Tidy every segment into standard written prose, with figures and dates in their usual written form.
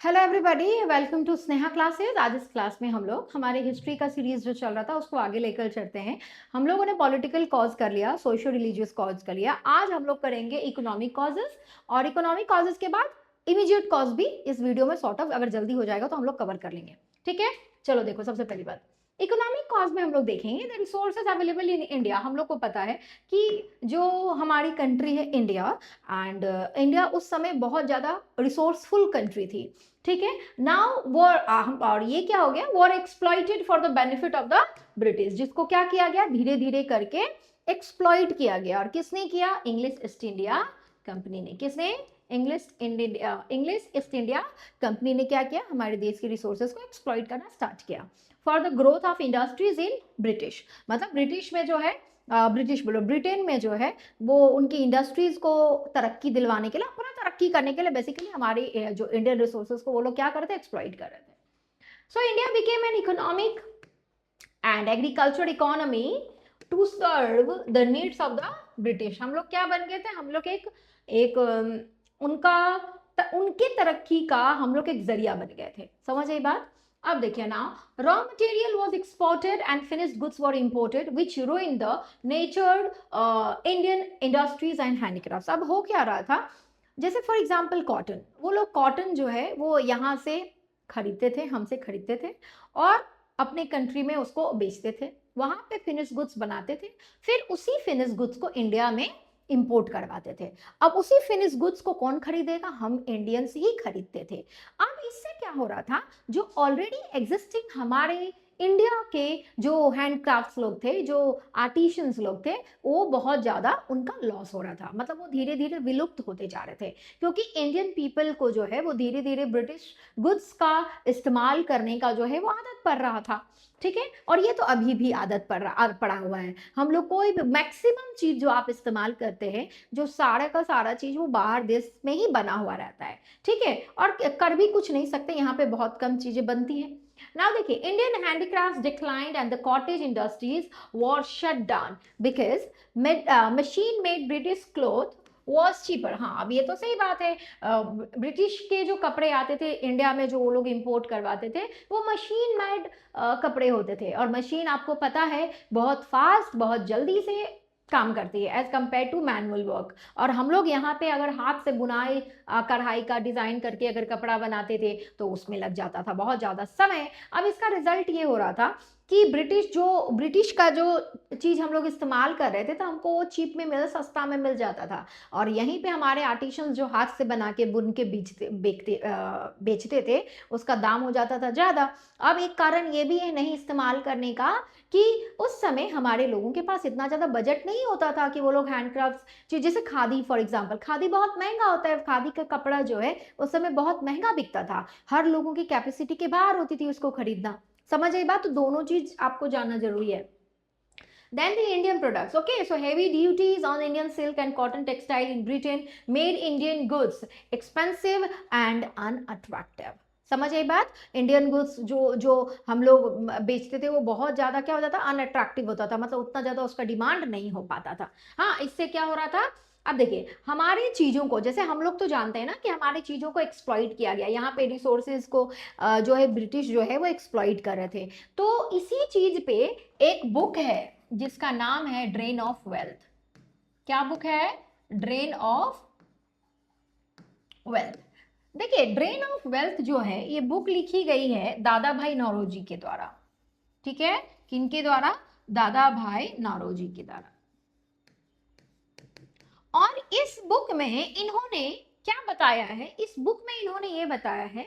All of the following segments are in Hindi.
Hello everybody, welcome to Sneha classes. आज इस क्लास में हम लोग हमारे हिस्ट्री का सीरीज जो चल रहा था उसको आगे लेकर चलते हैं। हम लोगों ने पॉलिटिकल कॉज कर लिया, सोशल रिलीजियस कॉज कर लिया। आज हम लोग करेंगे इकोनॉमिक कॉजेस, और इकोनॉमिक कॉजेस के बाद इमीडिएट कॉज भी इस वीडियो में सॉर्ट ऑफ अगर जल्दी हो जाएगा तो हम लोग कवर कर लेंगे। ठीक है, चलो देखो, सबसे पहली बात इकोनॉमिक कॉज में हम लोग देखेंगे the resources available in India. हम लोग को पता है कि जो हमारी कंट्री है इंडिया, एंड इंडिया उस समय बहुत ज़्यादा रिसोर्सफुल कंट्री थी। ठीक है, नाउ वॉर, और ये क्या हो गया, war exploited for the benefit of the British, जिसको क्या किया गया, धीरे धीरे करके एक्सप्लॉइट किया गया। और किसने किया? इंग्लिश ईस्ट इंडिया कंपनी ने। किसने? इंग्लिश ईस्ट इंडिया कंपनी ने क्या किया? हमारे देश के रिसोर्सेज को एक्सप्लॉइट करना स्टार्ट किया for the growth of industries in British. मतलब ब्रिटिश में जो है, ब्रिटिश बोलो, ब्रिटेन में जो है वो उनकी इंडस्ट्रीज को तरक्की दिलवाने के लिए, पूरा तरक्की करने के लिए बेसिकली हमारे जो इंडियन रिसोर्सेज को वो लोग क्या करते, एक्सप्लॉइट कर रहे थे। So India became an economic and agriculture economy to serve the needs of the British. हम लोग क्या बन गए थे? हम लोग एक एक उनके तरक्की का हम लोग एक जरिया बन गए थे। समझ आई बात? अब देखिए ना, raw material was exported and finished goods were imported which रूइन the नेचर्ड Indian industries and handicraft. अब हो क्या रहा था, जैसे फॉर एग्जाम्पल कॉटन, वो लोग कॉटन जो है वो यहाँ से खरीदते थे, हमसे खरीदते थे और अपने कंट्री में उसको बेचते थे, वहां पे फिनिश गुड्स बनाते थे, फिर उसी फिनिश गुड्स को इंडिया में इंपोर्ट करवाते थे। अब उसी फिनिश गुड्स को कौन खरीदेगा? हम इंडियंस ही खरीदते थे। अब इससे क्या हो रहा था, जो ऑलरेडी एग्जिस्टिंग हमारे इंडिया के जो हैंडक्राफ्ट्स लोग थे, जो आर्टिशियंस लोग थे, वो बहुत ज़्यादा उनका लॉस हो रहा था। मतलब वो धीरे धीरे विलुप्त होते जा रहे थे, क्योंकि इंडियन पीपल को जो है वो धीरे धीरे ब्रिटिश गुड्स का इस्तेमाल करने का जो है वो आदत पड़ रहा था। ठीक है, और ये तो अभी भी आदत पड़ा हुआ है। हम लोग कोई भी मैक्सिमम चीज जो आप इस्तेमाल करते हैं, जो सारा का सारा चीज वो बाहर देश में ही बना हुआ रहता है। ठीक है, और कर भी कुछ नहीं सकते, यहाँ पे बहुत कम चीजें बनती हैं। Now देखिए, Indian handicrafts declined and the cottage industries were shut down because machine made British cloth was cheaper। हाँ, अब ये तो सही बात है, ब्रिटिश के जो कपड़े आते थे इंडिया में, जो वो लोग इंपोर्ट करवाते थे, वो मशीन मेड कपड़े होते थे। और मशीन आपको पता है बहुत फास्ट, बहुत जल्दी से काम करती है as compare to manual work. और हम लोग यहाँ पे अगर हाथ से बुनाई कढ़ाई का डिजाइन करके अगर कपड़ा बनाते थे तो उसमें लग जाता था बहुत ज्यादा समय। अब इसका रिजल्ट ये हो रहा था कि ब्रिटिश का जो चीज हम लोग इस्तेमाल कर रहे थे तो हमको वो चीप में सस्ता में मिल जाता था, और यहीं पे हमारे आर्टिशंस जो हाथ से बना के बुन के बेचते थे, उसका दाम हो जाता था ज्यादा। अब एक कारण ये भी है नहीं इस्तेमाल करने का कि उस समय हमारे लोगों के पास इतना ज्यादा बजट नहीं होता था कि वो लोग हैंडक्राफ्ट चीज, जैसे खादी फॉर एग्जांपल, खादी बहुत महंगा होता है, खादी का कपड़ा जो है उस समय बहुत महंगा बिकता था, हर लोगों की कैपेसिटी के बाहर होती थी उसको खरीदना। समझ आई बात? तो दोनों चीज आपको जानना जरूरी है। Then the Indian products. Okay, so heavy duties on Indian silk and cotton textile in Britain made Indian goods expensive and unattractive. समझ आई बात? इंडियन गुड्स जो जो हम लोग बेचते थे वो बहुत ज्यादा क्या हो जाता, अनअट्रैक्टिव होता था, मतलब उतना ज्यादा उसका डिमांड नहीं हो पाता था। हाँ, इससे क्या हो रहा था, अब देखिए हमारे चीजों को, जैसे हम लोग तो जानते हैं ना कि हमारे चीजों को एक्सप्लॉइट किया गया, यहाँ पे रिसोर्सेज को जो है ब्रिटिश जो है वो एक्सप्लॉइट कर रहे थे। तो इसी चीज पे एक बुक है जिसका नाम है ड्रेन ऑफ वेल्थ। क्या बुक है? Drain of wealth. देखिए, ड्रेन ऑफ वेल्थ जो है ये बुक लिखी गई है दादा भाई नौरोजी के द्वारा। ठीक है, किनके द्वारा? दादा भाई नौरोजी के द्वारा। और इस बुक में इन्होंने क्या बताया है? इस बुक में इन्होंने ये बताया है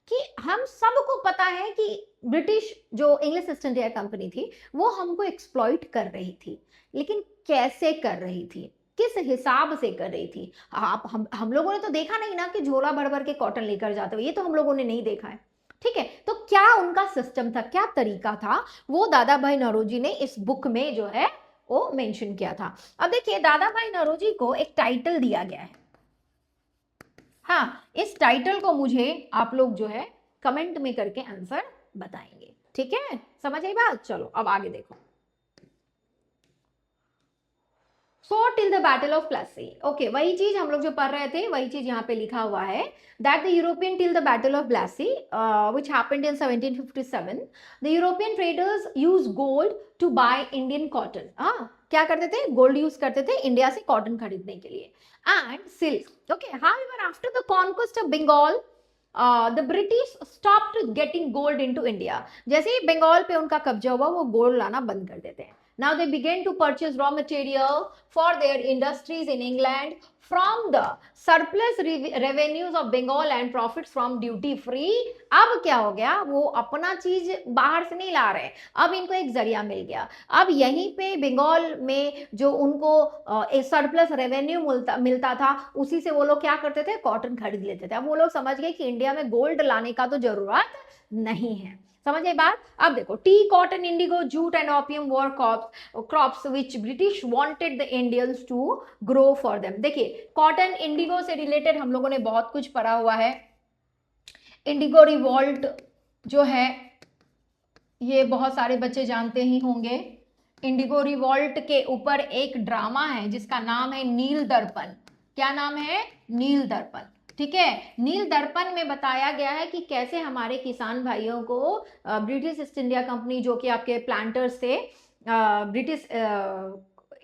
कि हम सबको पता है कि ब्रिटिश जो इंग्लिश ईस्ट इंडिया कंपनी थी वो हमको एक्सप्लॉइट कर रही थी, लेकिन कैसे कर रही थी, किस हिसाब से कर रही थी? आप हम लोगों ने तो देखा नहीं ना कि झोला भर भर के कॉटन लेकर जाते हुए, ये तो हम लोगों ने नहीं देखा है। ठीक है, तो क्या उनका सिस्टम था, क्या तरीका था, वो दादा भाई नौरोजी ने इस बुक में जो है वो मेंशन किया था। अब देखिए, दादा भाई नौरोजी को एक टाइटल दिया गया है। हाँ, इस टाइटल को मुझे आप लोग जो है कमेंट में करके आंसर बताएंगे। ठीक है, समझ आई बात? चलो अब आगे देखो। So till the battle of Plassey, okay वही चीज हम लोग जो पढ़ रहे थे वही चीज यहाँ पे लिखा हुआ है that the European till the battle of Plassey which happened in 1757 the European traders use gold to buy Indian cotton. हाँ, क्या करते थे, गोल्ड यूज करते थे इंडिया से कॉटन खरीदने के लिए, and silk. Okay, however after the conquest of Bengal the British stopped getting gold into India. जैसे ही बंगाल पे उनका कब्जा हुआ वो गोल्ड लाना बंद कर देते हैं। Now they began to purchase raw material for their industries in England from the surplus revenues of Bengal and profits from duty free। अब क्या हो गया, वो अपना चीज बाहर से नहीं ला रहे, अब इनको एक जरिया मिल गया। अब यहीं पे बंगाल में जो उनको एक सरप्लस रेवेन्यू मिलता था उसी से वो लोग क्या करते थे, कॉटन खरीद लेते थे। अब वो लोग समझ गए कि इंडिया में गोल्ड लाने का तो जरूरत नहीं है। समझ गए बात। अब देखो, tea, cotton, indigo, jute and opium were crops which British wanted the Indians to grow for them. देखिए, कॉटन, इंडिगो से रिलेटेड हम लोगों ने बहुत कुछ पढ़ा हुआ है। इंडिगो रिवॉल्ट जो है ये बहुत सारे बच्चे जानते ही होंगे। इंडिगो रिवॉल्ट के ऊपर एक ड्रामा है जिसका नाम है नील दर्पण। क्या नाम है, नील दर्पण। ठीक है, नील दर्पण में बताया गया है कि कैसे हमारे किसान भाइयों को ब्रिटिश ईस्ट इंडिया कंपनी, जो कि आपके प्लांटर्स थे, ब्रिटिश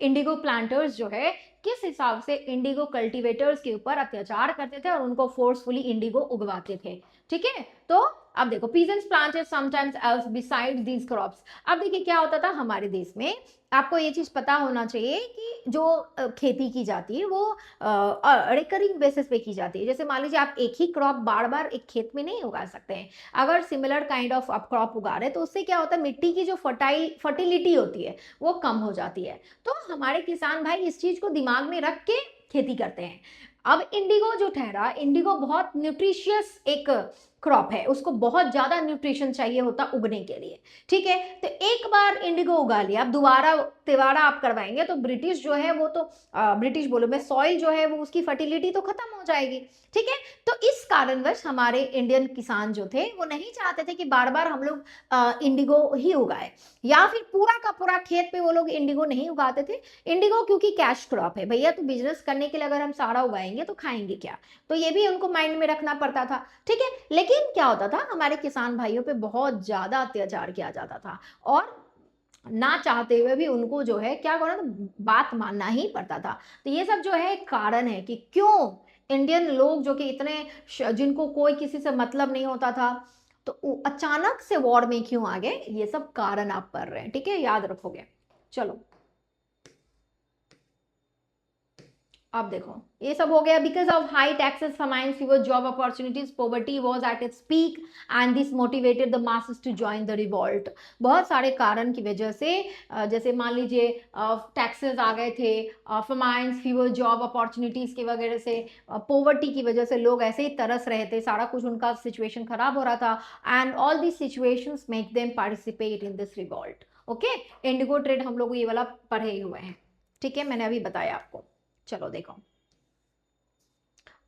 इंडिगो प्लांटर्स जो है, किस हिसाब से इंडिगो कल्टीवेटर्स के ऊपर अत्याचार करते थे और उनको फोर्सफुली इंडिगो उगवाते थे। ठीक है, तो अब देखो, peasants planted sometimes else beside these crops. अब देखिए क्या होता था हमारे देश में, आपको ये चीज पता होना चाहिए कि जो खेती की जाती है वो रिकरिंग बेसिस पे की जाती है। जैसे मान लीजिए आप एक ही क्रॉप बार बार एक खेत में नहीं उगा सकते हैं। अगर सिमिलर काइंड ऑफ आप क्रॉप उगा रहे हैं तो उससे क्या होता है, मिट्टी की जो फर्टिलिटी होती है वो कम हो जाती है। तो हमारे किसान भाई इस चीज को दिमाग में रख के खेती करते हैं। अब इंडिगो जो ठहरा, इंडिगो बहुत न्यूट्रिशियस एक क्रॉप है, उसको बहुत ज्यादा न्यूट्रिशन चाहिए होता उगने के लिए। ठीक है, तो एक बार इंडिगो उगा लिया, अब दोबारा तिवारा आप करवाएंगे तो ब्रिटिश जो है वो तो ब्रिटिश बोलो मैं, सॉइल जो है वो उसकी फर्टिलिटी तो खत्म हो जाएगी। ठीक है, तो इस कारणवश हमारे इंडियन किसान जो थे वो नहीं चाहते थे कि बार बार हम लोग इंडिगो ही उगाए, या फिर पूरा का पूरा खेत पे वो लोग इंडिगो नहीं उगाते थे। इंडिगो क्योंकि कैश क्रॉप है भैया, तो बिजनेस करने के लिए अगर हम सारा उगाएंगे तो खाएंगे क्या, तो ये भी उनको माइंड में रखना पड़ता था। ठीक है, लेकिन क्या होता था, हमारे किसान भाइयों पे बहुत ज्यादा अत्याचार किया जाता था और ना चाहते हुए भी उनको जो है क्या करना था, बात मानना ही पड़ता था। तो ये सब जो है कारण है कि क्यों इंडियन लोग जो कि इतने जिनको कोई किसी से मतलब नहीं होता था, तो अचानक से वॉर में क्यों आ गए, ये सब कारण आप पढ़ रहे हैं। ठीक है, याद रखोगे। चलो अब देखो, ये सब हो गया because of high taxes, famines, fewer job opportunities, poverty was at its peak and this motivated the masses to join the revolt। बहुत सारे कारण की वजह से जैसे मान लीजिए टैक्सेस आ गए थे, famines, fewer job opportunities की वजह से, poverty की वजह से लोग ऐसे ही तरस रहे थे, सारा कुछ उनका सिचुएशन खराब हो रहा था, and all these situations make them participate in this revolt। Okay, Indigo trade हम लोग ये वाला पढ़े ही हुए हैं। ठीक है, मैंने अभी बताया आपको। चलो देखो,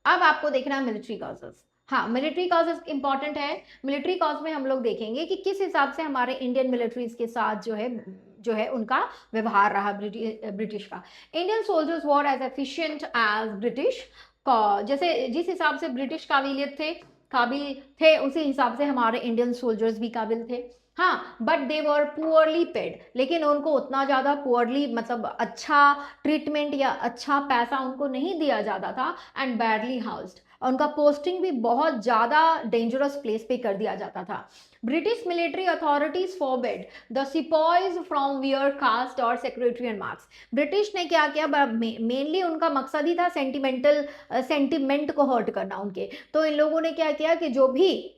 अब आपको देखना है मिलिट्री कॉजेस। हाँ, मिलिट्री कॉजेस इंपॉर्टेंट है। मिलिट्री कॉज में हम लोग देखेंगे कि किस हिसाब से हमारे इंडियन मिलिट्रीज के साथ जो है उनका व्यवहार रहा ब्रिटिश का। Indian soldiers were as efficient as British. जैसे जिस हिसाब से ब्रिटिश काबिल थे उसी हिसाब से हमारे इंडियन सोल्जर्स भी काबिल थे। हाँ, but they were poorly paid, लेकिन उनको उतना ज़्यादा पुअरली मतलब अच्छा ट्रीटमेंट या अच्छा पैसा उनको नहीं दिया जाता था, एंड बैडली हाउस्ड, उनका पोस्टिंग भी बहुत ज़्यादा डेंजरस प्लेस पे कर दिया जाता था। British military authorities forbid the sepoys from wear caste और सेक्रेटरी मार्क्स। ब्रिटिश ने क्या किया, मेनली उनका मकसद ही था सेंटिमेंट को हर्ट करना उनके। तो इन लोगों ने क्या किया कि जो भी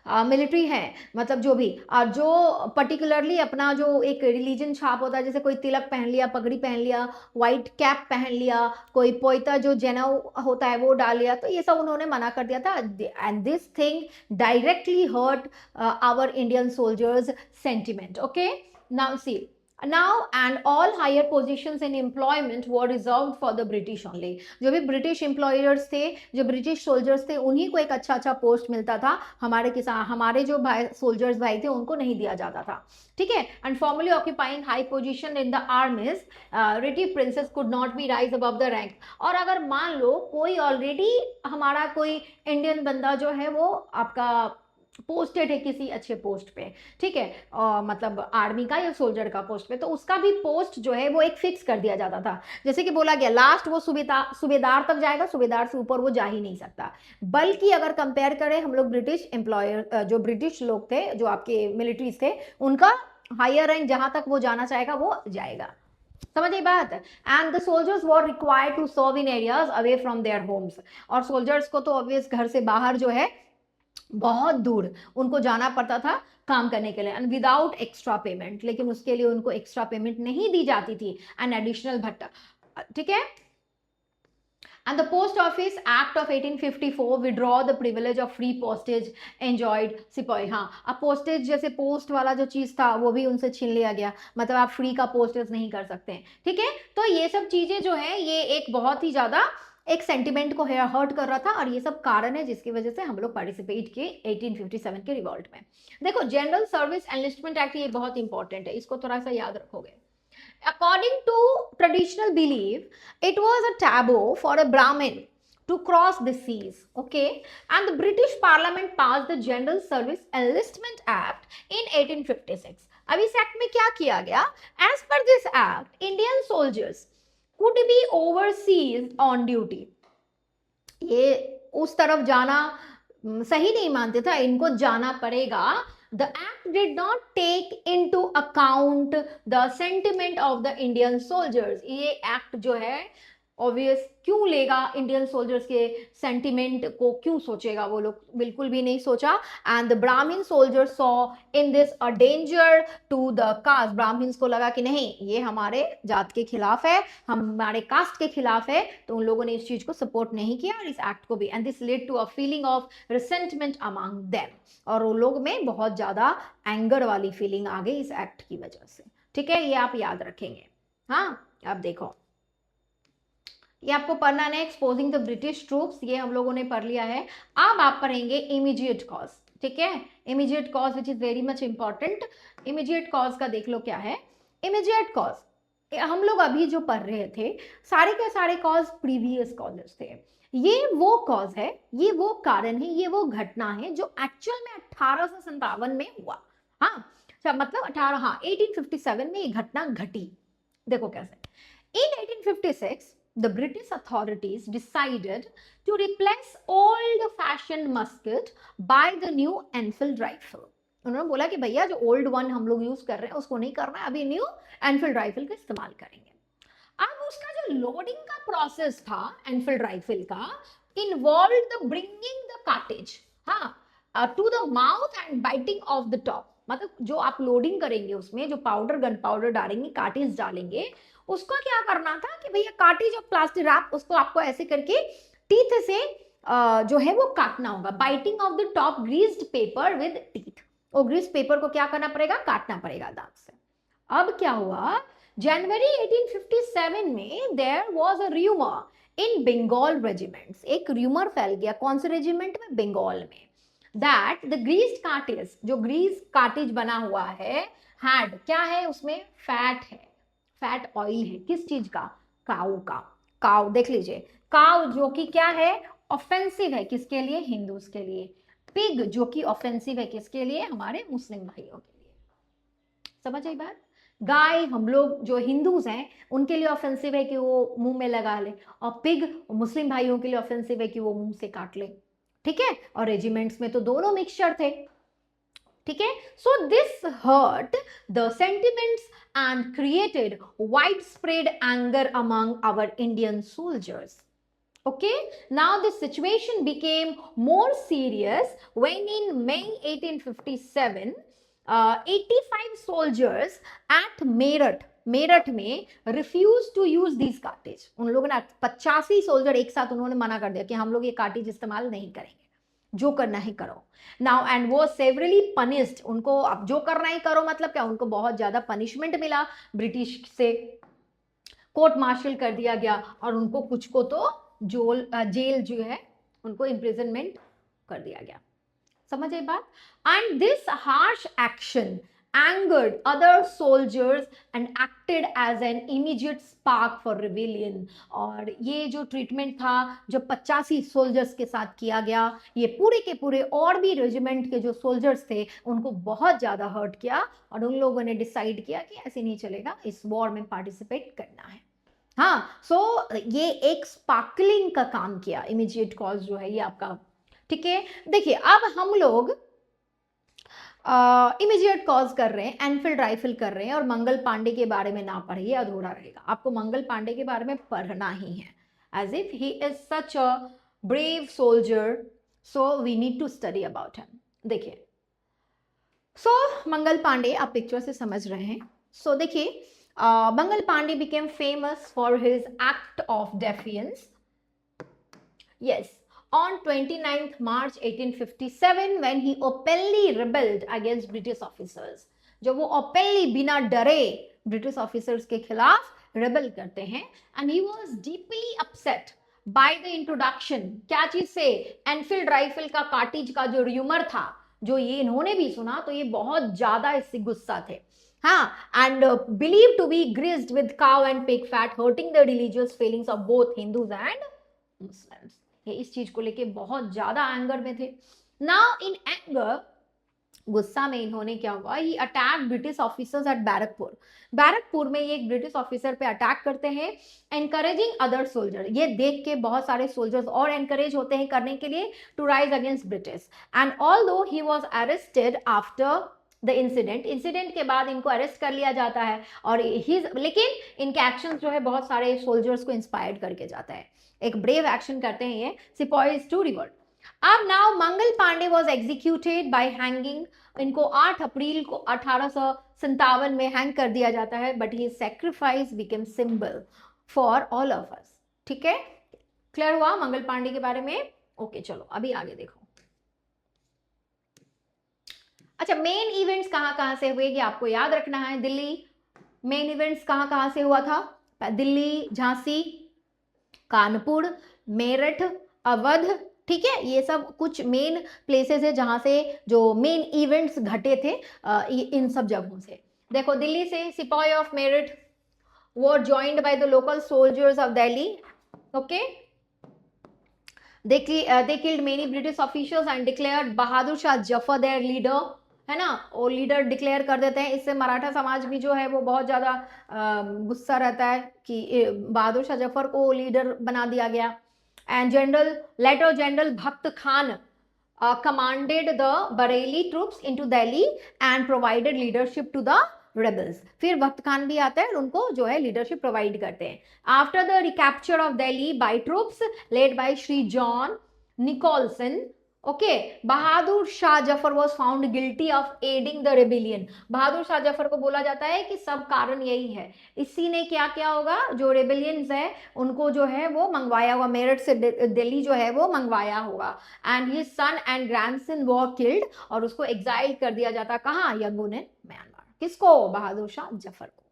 मिलिट्री है, मतलब जो भी जो पर्टिकुलरली अपना जो एक रिलीजन छाप होता है, जैसे कोई तिलक पहन लिया, पगड़ी पहन लिया, व्हाइट कैप पहन लिया, कोई पोइता जो जनेऊ होता है वो डाल लिया, तो ये सब उन्होंने मना कर दिया था। And this thing directly hurt our Indian soldiers sentiment. Okay, now see, now and all higher positions in employment were reserved for the British only. जो भी ब्रिटिश एम्प्लॉयर्स थे, जो ब्रिटिश सोल्जर्स थे, उन्हीं को एक अच्छा अच्छा पोस्ट मिलता था, हमारे किसान, हमारे जो भाई सोल्जर्स भाई थे उनको नहीं दिया जाता था, ठीक है। And formerly occupying high position in the armies, native princes could not be raise above the rank. और अगर मान लो कोई ऑलरेडी हमारा कोई इंडियन बंदा जो है वो आपका पोस्टेड है किसी अच्छे पोस्ट पे, ठीक है, मतलब आर्मी का या सोल्जर का पोस्ट पे, तो उसका भी पोस्ट जो है वो एक फिक्स कर दिया जाता था। जैसे कि बोला गया लास्ट वो सूबेदार तक जाएगा, सूबेदार से ऊपर वो जा ही नहीं सकता। बल्कि अगर कंपेयर करें हम लोग ब्रिटिश एम्प्लॉयर, जो ब्रिटिश लोग थे, जो आपके मिलिट्रीज थे, उनका हायर रैंक जहां तक वो जाना चाहेगा वो जाएगा। समझ आई बात। And the soldiers were required to serve in areas away from their homes. और सोल्जर्स को तो ऑब्वियस घर से बाहर जो है बहुत दूर उनको जाना पड़ता था काम करने के लिए, एंड विदाउट एक्स्ट्रा पेमेंट। लेकिन उसके लिए उनको एक्स्ट्रा पेमेंट नहीं दी जाती थी, एंड एडिशनल भत्ता, ठीक है। And the Post Office Act of 1854 withdraw the privilege of free postage enjoyed सिपाही। हाँ, अब पोस्टेज जैसे पोस्ट वाला जो चीज था वो भी उनसे छीन लिया गया, मतलब आप फ्री का पोस्टेज नहीं कर सकते हैं, ठीक है। तो ये सब चीजें जो है ये एक बहुत ही ज्यादा एक सेंटिमेंट को हर्ट कर रहा था, और ये सब कारण है जिसकी वजह से हम लोग पार्टिसिपेट किए 1857 के रिवॉल्ट में। देखो जनरल सर्विस एनलिस्टमेंट एक्ट ये बहुत इंपॉर्टेंट है, इसको थोड़ा सा याद रखोगे। According to traditional belief, it was a taboo for a Brahmin to cross the seas. Okay, and the British Parliament passed the General Service Enlistment Act in 1856. अब इस एक्ट में क्या किया गया? As per this act, Indian soldiers could be overseas on duty. ये उस तरफ जाना सही नहीं मानते था, इनको जाना पड़ेगा। The act did not take into account the sentiment of the Indian soldiers. ये एक्ट जो है ऑब्वियस क्यों लेगा, इंडियन सोल्जर्स के सेंटिमेंट को क्यों सोचेगा, वो लोग बिल्कुल भी नहीं सोचा। And the Brahmin soldiers saw in this a danger to the caste. Brahmins को लगा कि नहीं ये हमारे जात के खिलाफ है, हमारे कास्ट के खिलाफ है, तो उन लोगों ने इस चीज को सपोर्ट नहीं किया और इस एक्ट को भी। And this led to a feeling of resentment among them, और उन लोग में बहुत ज्यादा एंगर वाली फीलिंग आ गई इस एक्ट की वजह से, ठीक है। ये आप याद रखेंगे। हाँ, अब देखो ये आपको पढ़ना है, एक्सपोजिंग द ब्रिटिश ट्रूप्स, ये हम लोगों ने पढ़ लिया है। अब आप पढ़ेंगे इमीडिएट कॉज, ठीक है। Immediate cause which is very much important. Immediate cause का देख लो क्या है। इमीडिएट कॉज हम लोग अभी जो पढ़ रहे थे सारे के सारे कॉज प्रीवियस कॉजेस थे। ये वो कॉज है, ये वो कारण है, ये वो घटना है जो एक्चुअल में 1857 में हुआ। हाँ मतलब 1857 में ये घटना घटी। देखो कैसे। इन 1856 the British authorities decided to replace old-fashioned musket by the new Enfield rifle. उन्होंने बोला कि भैया जो ओल्ड वन हम लोग यूज कर रहे हैं उसको नहीं करना है, अभी न्यू एनफील्ड राइफल का इस्तेमाल करेंगे। अब उसका जो लोडिंग का प्रोसेस था एनफील्ड राइफल का, involve the bringing the cartridge to the mouth and biting off the top. मतलब जो आप लोडिंग करेंगे उसमें जो पाउडर, गन पाउडर डालेंगे, कार्टेज डालेंगे, उसको क्या करना था कि भैया कार्टेज और प्लास्टिक रैप उसको आपको ऐसे करके टीथ से जो है वो काटना होगा। Biting off the top greased paper with teeth, वो ग्रीस्ड पेपर को क्या करना पड़ेगा, काटना पड़ेगा दांत से। अब क्या हुआ, जनवरी 1857 में there was a rumour in Bengal regiments. एक रूमर फैल गया, कौन से रेजिमेंट में, बंगाल में, दैट द ग्रीस्ड कार्टेज, जो ग्रीस कार्टेज बना हुआ है, हैड क्या है उसमें, फैट है, फैट ऑयल है। किस चीज का, काऊ का। काऊ देख लीजिए, काऊ जो कि क्या है, ऑफेंसिव है, किसके लिए, हिंदूज के लिए। पिग जो कि ऑफेंसिव है, किसके लिए, हमारे मुस्लिम भाइयों के लिए। समझ आई बात। गाय हम लोग जो हिंदूज हैं उनके लिए ऑफेंसिव है कि वो मुंह में लगा ले, और पिग मुस्लिम भाइयों के लिए ऑफेंसिव है कि वो मुंह से काट ले, ठीक है। और रेजिमेंट्स में तो दोनों मिक्सचर थे, ठीक है। So this hurt the sentiments and created widespread anger among our Indian soldiers. Okay, now the situation became more serious when in May 1857 85 soldiers at Meerut में refused to use these cartridge। उन लोगों ने 85 सोल्जर एक साथ उन्होंने मना कर दिया कि हम लोग ये कार्टेज इस्तेमाल नहीं करेंगे, जो करना ही करो। नाउ एंड वो सेवरली पनिश्ड, उनको अब जो करना ही करो मतलब क्या, उनको बहुत ज्यादा पनिशमेंट मिला ब्रिटिश से, कोर्ट मार्शल कर दिया गया और उनको कुछ को तो जेल जो है उनको इम्प्रिजनमेंट कर दिया गया। समझ आई बात? And this harsh action angered other soldiers and acted as an immediate spark for rebellion। और ये जो ट्रीटमेंट था जो 85 सोल्जर्स के साथ किया गया, ये पूरे के पूरे और भी रेजिमेंट के जो सोल्जर्स थे उनको बहुत ज्यादा हर्ट किया और उन लोगों ने डिसाइड किया कि ऐसे नहीं चलेगा, इस वॉर में पार्टिसिपेट करना है। हाँ, सो ये एक स्पार्कलिंग का काम किया इमीडिएट कॉज जो है ये आपका। ठीक है, देखिए अब हम लोग इमीडिएट कॉज कर रहे हैं, एनफील्ड राइफल कर रहे हैं और मंगल पांडे के बारे में ना पढ़िए, अधूरा रहेगा। आपको मंगल पांडे के बारे में पढ़ना ही है, as if he is such a brave soldier, so we need to study about him. देखिए, सो मंगल पांडे आप पिक्चर से समझ रहे हैं। सो देखिए, Mangal Pandey became famous for his act of defiance. Yes, on 29th March 1857 when he openly rebelled against British officers। जो वो openly बिना डरे ब्रिटिश ऑफिसर्स के खिलाफ रेबल करते हैं, and he was deeply upset by the introduction, क्या चीज से, एनफील्ड राइफल का कार्टिज का जो र्यूमर था, जो ये इन्होंने भी सुना तो ये बहुत ज्यादा इससे गुस्सा थे। हाँ, and believed to be greased with cow and pig fat, hurting the religious feelings of both Hindus and Muslims। ये इस चीज को लेके बहुत ज्यादा एंगर में थे। Now in anger, गुस्सा में इन्होंने क्या हुआ, he attack British officers at Barrackpore. Barrackpore में ये एक ब्रिटिश ऑफिसर पे अटैक करते हैं, एनकरेजिंग अदर सोल्जर। ये देख के बहुत सारे सोल्जर्स और एनकरेज होते हैं करने के लिए to rise against British. And although he was arrested after the incident के बाद इनको अरेस्ट कर लिया जाता है और लेकिन इनके एक्शन जो है बहुत सारे सोल्जर्स को इंस्पायर्ड करके जाता है, एक ब्रेव एक्शन करते हैं ये सिपॉइज टू रिवोल्ट। अब now Mangal Pandey was executed by hanging. इनको 8 अप्रैल को 1857 में हैंग कर दिया जाता है, but he sacrifice became symbol for all of us. ठीक है, क्लियर हुआ मंगल पांडे के बारे में? ओके, चलो अभी आगे देखो। अच्छा, मेन इवेंट्स कहाँ कहाँ से हुए ये आपको याद रखना है। दिल्ली मेन इवेंट्स कहाँ कहाँ से हुआ था, दिल्ली, झांसी, कानपुर, मेरठ, अवध। ठीक है, ये सब कुछ मेन प्लेसेस है जहां से जो मेन इवेंट्स घटे थे इन सब जगहों से। देखो, दिल्ली से सिपाही of Meerut were joined by the local soldiers of Delhi. Okay, they killed many British officials and declared Bahadur Shah Zafar their leader, है ना, वो लीडर डिक्लेयर कर देते हैं। इससे मराठा समाज भी जो है वो बहुत ज्यादा गुस्सा रहता है कि बहादुर शाह जफर को लीडर बना दिया गया। And general Bakht Khan commanded the Bareilly troops into Delhi and provided leadership to the rebels. फिर भक्त खान भी आता है और उनको जो है लीडरशिप प्रोवाइड करते हैं। After the recapture of Delhi by troops led by sir John Nicholson, okay, Bahadur Shah Zafar was found guilty of aiding the rebellion. Bahadur Shah Zafar को बोला जाता है कि सब कारण यही है, इसी ने क्या क्या होगा, जो रेबिलियंस है उनको जो है वो मंगवाया हुआ, मेरठ से दिल्ली जो है वो मंगवाया होगा। And his son and grandson were killed, और उसको एग्जाइल कर दिया जाता कहाँ, यंगून इन म्यांमार। किसको, बहादुर शाह जफर को।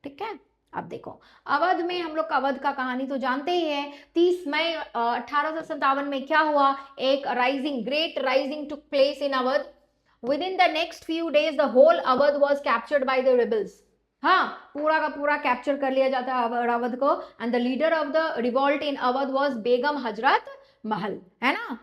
ठीक है, अब देखो अवध में, हम लोग अवध का कहानी तो जानते ही है। 30 मई 1857 में क्या हुआ, एक great rising took place in Awadh. Within the next few days the whole Awadh was captured by the rebels. हाँ, पूरा का पूरा कैप्चर कर लिया जाता है अवध को। And the leader of the revolt in Awadh was Begum Hazrat Mahal, है ना,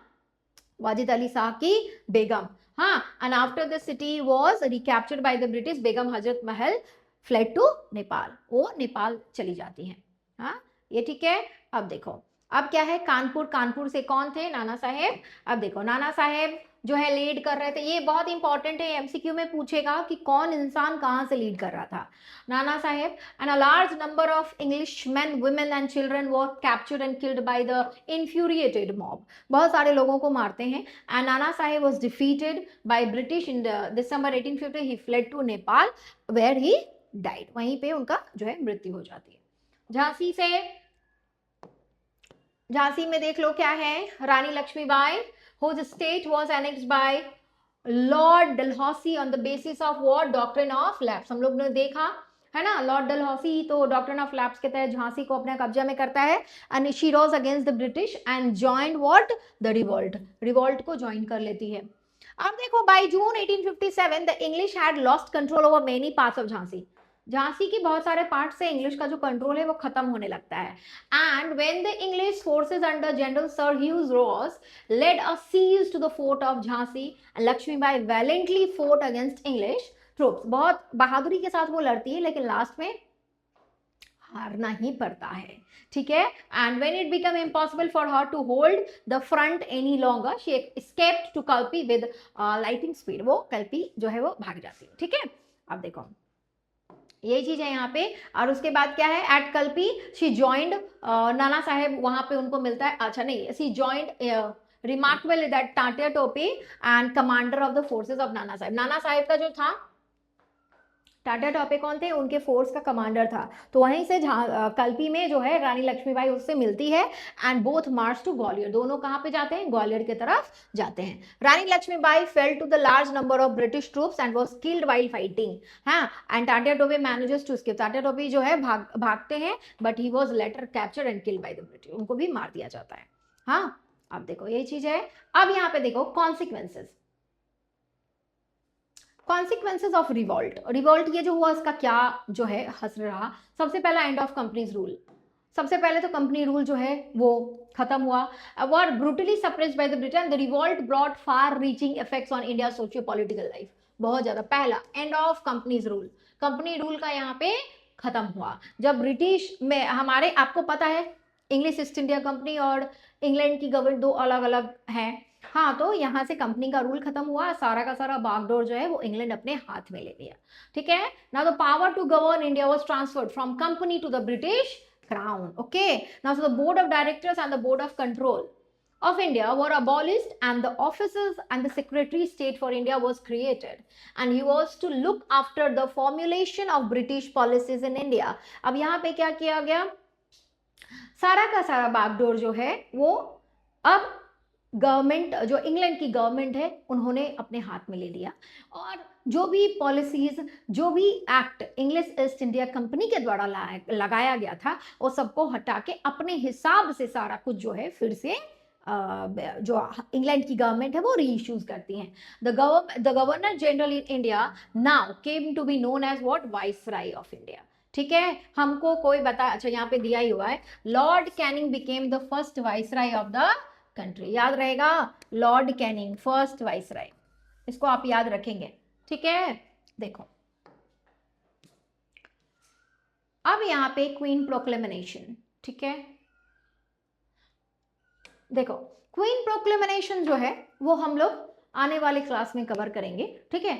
वाजिद अली शाह की बेगम। हाँ, and after the city was recaptured by the British, Begum Hazrat Mahal fled to Nepal, वो नेपाल चली जाती हैं। हाँ, ये ठीक है। अब देखो, अब क्या है, कानपुर से कौन थे, नाना साहेब। अब देखो, नाना साहेब जो है लीड कर रहे थे, ये बहुत इंपॉर्टेंट है, एमसीक्यू में पूछेगा कि कौन इंसान कहाँ से लीड कर रहा था। Nana Sahib and a large number of English man, women and children were captured and killed by the infuriated mob. बहुत सारे लोगों को मारते हैं। And Nana Sahib was defeated by British in December 1850। He fled to Nepal where he died, वहीं पे उनका जो है मृत्यु हो जाती है। झांसी में देख लो क्या है, Rani Lakshmibai whose state was annexed by Lord Dalhousie on the basis of what, doctrine of lapse. हम लोग ने देखा है ना, लॉर्ड डलहौसी तो डॉक्ट्रिन ऑफ लैप्स के तहत झांसी को अपने कब्जा में करता है, and she rose against the British and joined what, the revolt, revolt को ज्वाइन कर लेती है। अब देखो by June 1857 the English had lost control over many parts of Jhansi. Jhansi की बहुत सारे पार्ट से इंग्लिश का जो कंट्रोल है वो खत्म होने लगता है। And when the English forces under General Sir Hugh Rose led a siege to the fort of Jhansi, Lakshmibai valiantly fought against English troops. बहुत बहादुरी के साथ वो लड़ती है लेकिन लास्ट में हारना ही पड़ता है, ठीक है। And when it become impossible for her to hold the front any longer she escaped to Kalpi with lighting speed. वो कल्पी जो है वो भाग जाती है, ठीक है। अब देखो ये चीज है यहाँ पे। और उसके बाद क्या है, eight Kalpi she joined, Nana Saheb वहां पे उनको मिलता है, अच्छा नहीं, she joined remarkable that Tatya Tope and commander of the forces of Nana Sahib. Nana Saheb का जो था टाटा टॉपे कौन थे, उनके फोर्स का कमांडर था। तो वहीं से कल्पी में जो है रानी लक्ष्मीबाई उससे मिलती है and both March two Gwalior. दोनों कहाँ पे जाते हैं, ग्वालियर की तरफ जाते हैं। Rani Lakshmibai fell to the large number of British troops and was killed while fighting. हाँ, and Tatya Tope manages to escape. Tatya Tope जो है भागते हैं but he was later captured and killed by the British. उनको भी मार दिया जाता है। हाँ, अब देखो ये चीज है। अब यहाँ पे देखो consequences, consequences of revolt. Revolt ये जो हुआ इसका क्या जो है हसर रहा। सबसे पहला एंड ऑफ कंपनीज रूल। सबसे पहले तो कंपनी रूल जो है वो खत्म हुआ। Were brutally suppressed by the Britain, the revolt brought far reaching effects on India socio political life. बहुत ज्यादा। पहला end of company's rule, company rule का यहाँ पे खत्म हुआ जब ब्रिटिश में हमारे, आपको पता है इंग्लिश ईस्ट इंडिया कंपनी और इंग्लैंड की गवर्नमेंट दो अलग अलग हैं। हाँ, तो यहाँ से कंपनी का रूल खत्म हुआ, सारा का सारा बागडोर जो है वो इंग्लैंड अपने हाथ में ले लिया, ठीक है ना। The power to govern India was transferred from company to the British crown. Okay, now so the board of directors and the board of control of India were abolished and the offices and the secretary state for India was created and he was to look after the formulation of British policies in India. अब यहाँ पे क्या किया गया, सारा का सारा बागडोर जो है वो अब गवर्नमेंट, जो इंग्लैंड की गवर्नमेंट है, उन्होंने अपने हाथ में ले लिया और जो भी पॉलिसीज, जो भी act English east India company के द्वारा लगाया गया था वो सबको हटा के अपने हिसाब से सारा कुछ जो है फिर से जो इंग्लैंड की गवर्नमेंट है वो रीइश्यूज करती हैं। The governor general in India now came to be known as what, viceroy of India, ठीक है। हमको कोई बता, अच्छा यहाँ पे दिया ही हुआ है, Lord Canning became the first viceroy of the country. याद रहेगा, लॉर्ड कैनिंग फर्स्ट वाइसराय, इसको आप याद रखेंगे, ठीक है। देखो अब यहाँ पे क्वीन प्रोक्लेमेशन, ठीक है। देखो क्वीन प्रोक्लेमेशन जो है वो हम लोग आने वाले क्लास में कवर करेंगे, ठीक है।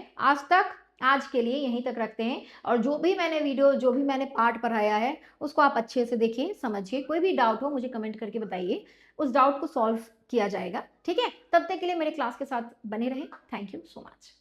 आज के लिए यहीं तक रखते हैं और जो भी मैंने वीडियो, जो भी मैंने पार्ट पढ़ाया है उसको आप अच्छे से देखिए, समझिए। कोई भी डाउट हो मुझे कमेंट करके बताइए, उस डाउट को सॉल्व किया जाएगा, ठीक है। तब तक के लिए मेरे क्लास के साथ बने रहें। Thank you so much.